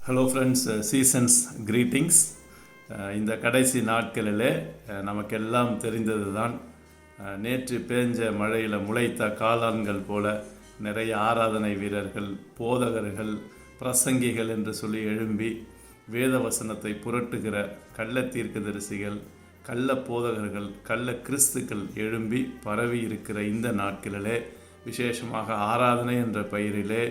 Hello friends, seasons greetings. இந்த கடைசி நாட்களிலே நமக்கெல்லாம் தெரிந்தது தான், நேற்று பேஞ்ச மழையில் முளைத்த காளான்கள் போல நிறைய ஆராதனை வீரர்கள், போதகர்கள், பிரசங்கிகள் என்று சொல்லி எழும்பி வேத வசனத்தை புரட்டுகிற கள்ள தீர்க்கதரிசிகள், கள்ள போதகர்கள், கள்ள கிறிஸ்துக்கள் எழும்பி பரவி இருக்கிற இந்த நாட்களிலே, விசேஷமாக ஆராதனை என்ற பெயரிலே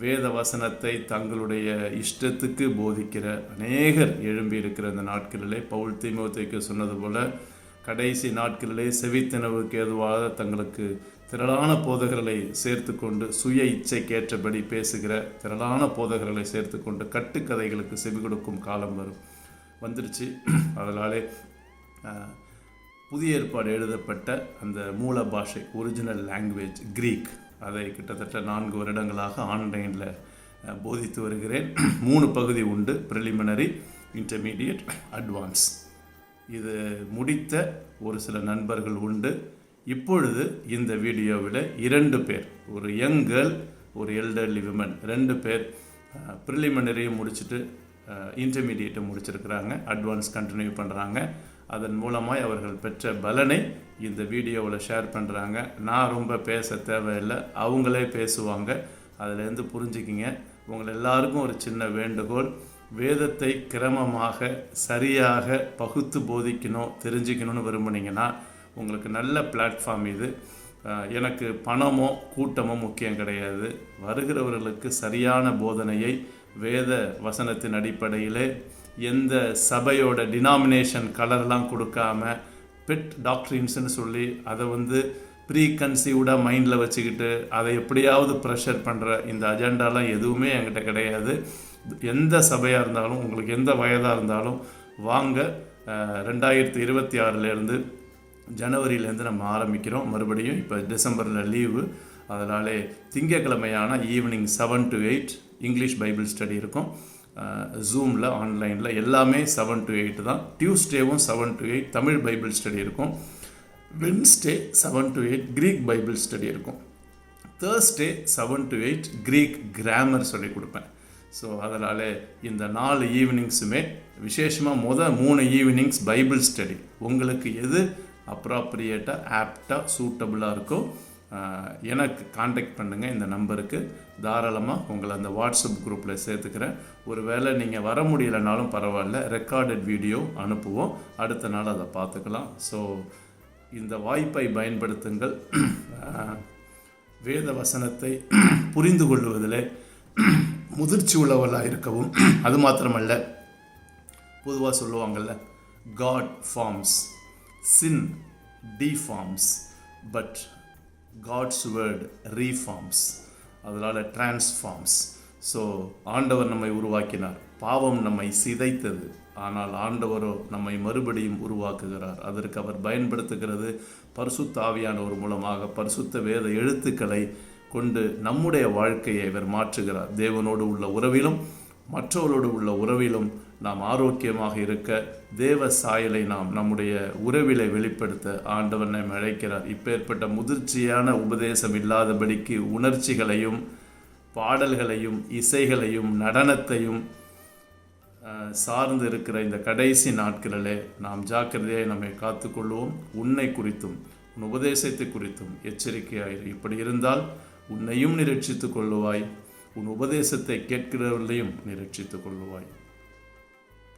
வேத வசனத்தை தங்களுடைய இஷ்டத்துக்கு போதிக்கிற அநேகர் எழும்பி இருக்கிற இந்த நாட்களிலே, பவுல் தீமோத்தேயுக்கு சொன்னது போல கடைசி நாட்களிலே செவித்தினவுக்கு ஏதுவாக தங்களுக்கு திரளான போதகர்களை சேர்த்து கொண்டு, சுய இச்சைக்கேற்றபடி பேசுகிற திரளான போதகர்களை சேர்த்து கொண்டு கட்டுக்கதைகளுக்கு செவி கொடுக்கும் காலம் வந்துருச்சு. அதனாலே புதிய ஏற்பாடு எழுதப்பட்ட அந்த மூல பாஷை, ஒரிஜினல் லாங்குவேஜ் கிரீக், அதை கிட்டத்தட்ட 4 வருடங்களாக ஆன்லைனில் போதித்து வருகிறேன். 3 பகுதி உண்டு: ப்ரிலிமினரி, இன்டர்மீடியட், அட்வான்ஸ். இது முடித்த ஒரு சில நண்பர்கள் உண்டு. இப்பொழுது இந்த வீடியோவில் 2 பேர், ஒரு யங் கேர்ள், ஒரு எல்டர்லி விமன், 2 பேர் ப்ரிலிமினரியை முடிச்சுட்டு இன்டர்மீடியட்டை முடிச்சிருக்கிறாங்க. அட்வான்ஸ் கண்டினியூ பண்ணுறாங்க. அதன் மூலமாக அவர்கள் பெற்ற பலனை இந்த வீடியோவில் ஷேர் பண்ணுறாங்க. நான் ரொம்ப பேச தேவையில்லை, அவங்களே பேசுவாங்க. அதிலேருந்து புரிஞ்சுக்கிங்க. உங்களை எல்லாருக்கும் ஒரு சின்ன வேண்டுகோள்: வேதத்தை கிரமமாக சரியாக பகுத்து போதிக்கணும், தெரிஞ்சுக்கணும்னு விரும்புனீங்கன்னா உங்களுக்கு நல்ல பிளாட்ஃபார்ம் இது. எனக்கு பணமோ கூட்டமோ முக்கியம் கிடையாது. வருகிறவர்களுக்கு சரியான போதனையை வேத வசனத்தின் அடிப்படையிலே, எந்த சபையோட டினாமினேஷன் கலர்லாம் கொடுக்காம, பெட் டாக்ட்ரின்ஸ்னு சொல்லி அதை ப்ரீ கன்சீவ்டாக மைண்டில் வச்சுக்கிட்டு அதை எப்படியாவது ப்ரெஷர் பண்ணுற இந்த அஜெண்டாலாம் எதுவுமே என்கிட்ட கிடையாது. எந்த சபையாக இருந்தாலும், உங்களுக்கு எந்த வயதாக இருந்தாலும் வாங்க. 2026 ஜனவரியிலேருந்து நம்ம ஆரம்பிக்கிறோம் மறுபடியும். இப்போ டிசம்பரில் லீவு, அதனாலே திங்கக்கிழமையான evening 7 to 8 English Bible study இருக்கும். ஜூமில், ஆன்லைனில் எல்லாமே 7 to 8 தான். டியூஸ்டேவும் 7 to 8 தமிழ் பைபிள் ஸ்டடி இருக்கும். Wednesday 7 to 8 Greek Bible study இருக்கும். தேர்ஸ்டே 7 to 8 கிரீக் கிராமர் சொல்லி கொடுப்பேன். ஸோ அதனால் இந்த 4 ஈவினிங்ஸுமே விசேஷமாக 3 ஈவினிங்ஸ் பைபிள் ஸ்டடி. உங்களுக்கு எது அப்ராப்ரியேட்டாக, ஆப்டாக, சூட்டபுளாக இருக்கோ எனக்கு காண்டாக்ட் பண்ணுங்கள். இந்த நம்பருக்கு தாராளமாக உங்களை அந்த வாட்ஸ்அப் குரூப்பில் சேர்த்துக்கிறேன். ஒரு வேளை நீங்கள் வர முடியலைனாலும் பரவாயில்ல, ரெக்கார்டட் வீடியோ அனுப்புவோம், அடுத்த நாள் அதை பார்த்துக்கலாம். ஸோ இந்த வாய்ப்பை பயன்படுத்துங்கள். வேத வசனத்தை புரிந்து கொள்வதில் முதிர்ச்சி உள்ளவர்களாக இருக்கவும், அது மாத்திரமல்ல, பொதுவாக சொல்லுவாங்கள்ல, God forms, sin deforms, but God's word reforms, அதனால் டிரான்ஸ்ஃபார்ம்ஸ். ஸோ ஆண்டவர் நம்மை உருவாக்கினார், பாவம் நம்மை சிதைத்தது, ஆனால் ஆண்டவரோ நம்மை மறுபடியும் உருவாக்குகிறார். அதற்கு அவர் பயன்படுத்துகிறது பரிசுத்த ஆவியானவர் மூலமாக பரிசுத்த வேத எழுத்துக்களை கொண்டு நம்முடைய வாழ்க்கையை இவர் மாற்றுகிறார். தேவனோடு உள்ள உறவிலும் மற்றவரோடு உள்ள உறவிலும் நாம் ஆரோக்கியமாக இருக்க, தேவ சாயலை நாம் நம்முடைய உறவிலை வெளிப்படுத்த ஆண்டவர் நம்மை அழைக்கிறார். இப்பேற்பட்ட முதிர்ச்சியான உபதேசம் இல்லாதபடிக்கு உணர்ச்சிகளையும், பாடல்களையும், இசைகளையும், நடனத்தையும் சார்ந்து இருக்கிற இந்த கடைசி நாட்களிலே நாம் ஜாக்கிரதையை நம்மை காத்துக்கொள்வோம். உன்னை குறித்தும் உன் உபதேசத்தை குறித்தும் எச்சரிக்கையாயிரு. இப்படி இருந்தால் உன்னையும் நீ ரட்சித்துக் கொள்ளுவாய், உன் உபதேசத்தை கேட்கிறவர்களையும் நீ ரட்சித்துக் கொள்ளுவாய்.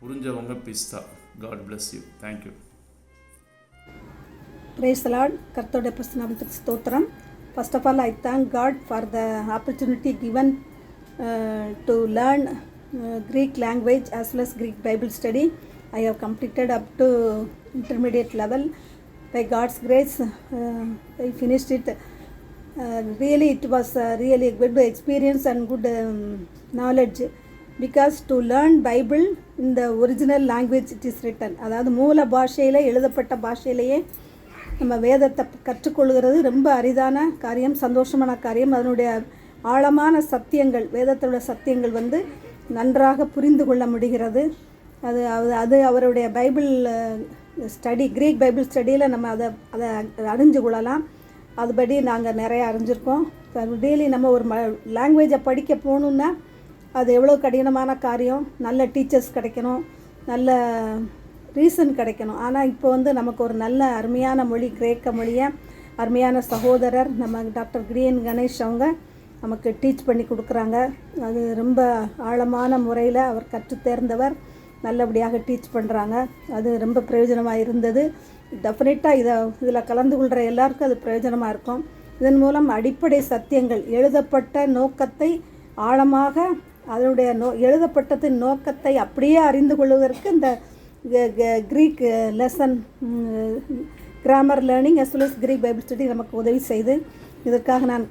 புரிஞ்சவங்க பிஸ்தா. God bless you. Thank you. Praise the Lord. கர்த்தருடைய பரிசுத்தநாமத்துக்கு ஸ்தோத்திரம். First of all, I thank God for the opportunity given to learn Greek language as well as Greek Bible study. I have completed up to intermediate level. By God's grace, I finished it. Really, it was really a good experience and good knowledge. Because to learn Bible in the original language it is written, அதாவது மூல பாஷையில், எழுதப்பட்ட பாஷையிலேயே நம்ம வேதத்தை கற்றுக்கொள்கிறது ரொம்ப அரிதான காரியம், சந்தோஷமான காரியம். அதனுடைய ஆழமான சத்தியங்கள், வேதத்தோட சத்தியங்கள் நன்றாக புரிந்து கொள்ள முடிகிறது. அது அவருடைய பைபிள் ஸ்டடி, கிரீக் பைபிள் ஸ்டடியில் நம்ம அதை அறிஞ்சு கொள்ளலாம். அதுபடி நாங்கள் நிறைய அறிஞ்சிருக்கோம். டெய்லி நம்ம ஒரு லாங்குவேஜை படிக்க போகணுன்னா அது எவ்வளோ கடினமான காரியம். நல்ல டீச்சர்ஸ் கிடைக்கணும், நல்ல ரீசன் கிடைக்கணும். ஆனால் இப்போ வந்து நமக்கு ஒரு நல்ல அருமையான மொழி, கிரேக்க மொழியை அருமையான சகோதரர் நம்ம டாக்டர் கிடியன் கணேஷ் அவங்க நமக்கு டீச் பண்ணி கொடுக்குறாங்க. அது ரொம்ப ஆழமான முறையில் அவர் கற்று தேர்ந்தவர், நல்லபடியாக டீச் பண்ணுறாங்க. அது ரொம்ப பிரயோஜனமாக இருந்தது. டெஃபினட்டாக இதில் கலந்து கொள்கிற எல்லாருக்கும் அது பிரயோஜனமாக இருக்கும். இதன் மூலம் அடிப்படை சத்தியங்கள், எழுதப்பட்ட நோக்கத்தை ஆழமாக அதனுடைய எழுதப்பட்டதின் நோக்கத்தை அப்படியே அறிந்து கொள்வதற்கு இந்த Greek lesson, grammar learning as well as Greek Bible study நமக்கு உதவி செய்து, இதற்காக நான்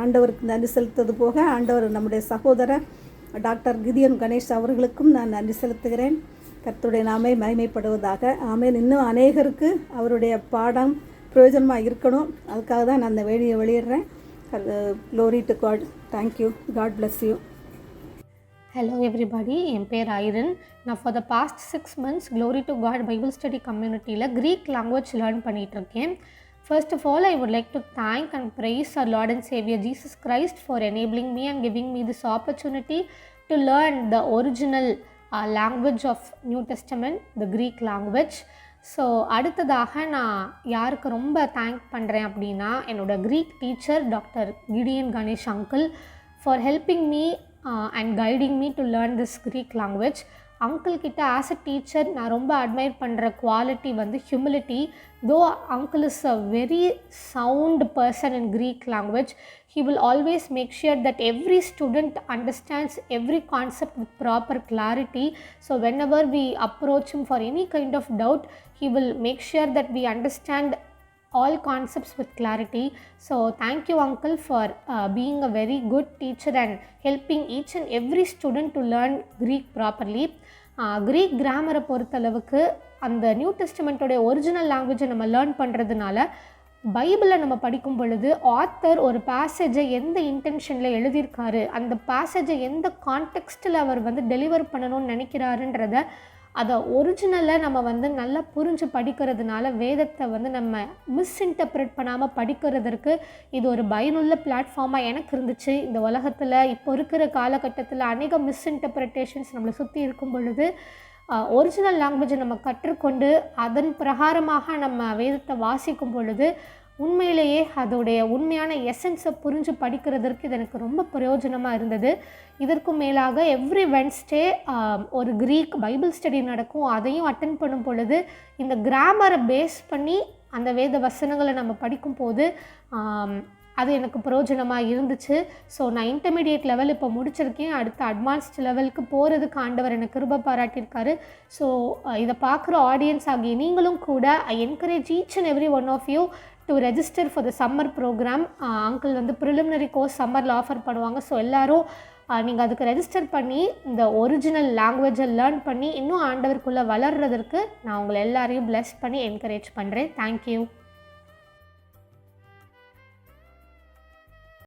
ஆண்டவருக்கு நன்றி செலுத்தது போக ஆண்டவர் நம்முடைய சகோதரர் டாக்டர் கிடியன் கணேஷ் அவர்களுக்கும் நான் நன்றி செலுத்துகிறேன். கர்த்தருடைய நாமே மகிமைப்படுவதாக. ஆமென். இன்னும் அநேகருக்கு அவருடைய பாடம் பிரயோஜனமாக இருக்கணும், அதுக்காக தான் நான் அந்த வெளியிடுறேன். Glory to God. Thank you. God bless you. Hello everybody, என் பேர் ஐரன். நான் for the past 6 months Glory to God Bible Study communityல Greek language learn பண்ணிட்டு இருக்கேன். First of all, I would like to thank and praise our Lord and Savior Jesus Christ for enabling me and giving me this opportunity to learn the original language of New Testament, the Greek language. So அடுத்ததாக நான் யாருக்கு ரொம்ப thank பண்ணுறேன் அப்படின்னா, என்னோடய Greek teacher doctor Gideon Ganesh uncle for helping me and guiding me to learn this Greek language. Uncle கிட்ட as a teacher நான் ரொம்ப அட்மையர் பண்ணுற குவாலிட்டி வந்து humility. Though uncle is a very sound person in Greek language, he will always make sure that every student understands every concept with proper clarity. So whenever we approach him for any kind of doubt, he will make sure that we understand all concepts with clarity. So thank you uncle for being a very good teacher and helping each and every student to learn Greek properly. Greek grammar பொறுத்தளவுக்கு அந்த new டெஸ்டமெண்ட்டோடைய original லாங்குவேஜை நம்ம learn பண்ணுறதுனால பைபிளை நம்ம படிக்கும் பொழுது author ஒரு பேசேஜை எந்த இன்டென்ஷனில் எழுதியிருக்காரு, அந்த பேசேஜை எந்த கான்டெக்ஸ்டில் அவர் வந்து டெலிவர் பண்ணணும்னு நினைக்கிறாருன்றத அதை ஒரிஜினலை நம்ம வந்து நல்லா புரிஞ்சு படிக்கிறதுனால வேதத்தை வந்து நம்ம மிஸ்இன்டர்ப்ரெட் பண்ணாமல் படிக்கிறதுக்கு இது ஒரு பயனுள்ள பிளாட்ஃபார்மாக எனக்கு இருந்துச்சு. இந்த உலகத்தில் இப்போ இருக்கிற காலகட்டத்தில் அநேக மிஸ்இன்டர்ப்ரெட்டேஷன்ஸ் நம்மளை சுற்றி இருக்கும் பொழுது ஒரிஜினல் லாங்குவேஜை நம்ம கற்றுக்கொண்டு அதன் பிரகாரமாக நம்ம வேதத்தை வாசிக்கும் பொழுது உண்மையிலேயே அதோடைய உண்மையான எசன்ஸை புரிஞ்சு படிக்கிறதுக்கு இது எனக்கு ரொம்ப பிரயோஜனமாக இருந்தது. இதற்கு மேலாக எவ்ரி வென்ஸ்டே ஒரு க்ரீக் பைபிள் ஸ்டடி நடக்கும். அதையும் அட்டென்ட் பண்ணும் பொழுது இந்த கிராமரை பேஸ் பண்ணி அந்த வேத வசனங்களை நம்ம படிக்கும் போது அது எனக்கு பிரயோஜனமாக இருந்துச்சு. ஸோ நான் இன்டர்மீடியேட் லெவல் இப்போ முடிச்சிருக்கேன். அடுத்த அட்வான்ஸ்ட் லெவலுக்கு போகிறதுக்கு ஆண்டவர் எனக்கு கிருபை பாராட்டியிருக்காரு. ஸோ இதை பார்க்குற ஆடியன்ஸ் ஆகிய நீங்களும் கூட I encourage each and every one of you to register for the summer programme. Uncle வந்து ப்ரிலிமினரி கோர்ஸ் சம்மரில் ஆஃபர் பண்ணுவாங்க. ஸோ எல்லோரும் நீங்கள் அதுக்கு ரெஜிஸ்டர் பண்ணி இந்த ஒரிஜினல் லாங்குவேஜை லேர்ன் பண்ணி இன்னும் ஆண்டவருக்குள்ளே வளர்கிறதுக்கு நான் உங்களை எல்லாரையும் பிளஸ் பண்ணி என்கரேஜ் பண்ணுறேன். தேங்க்யூ.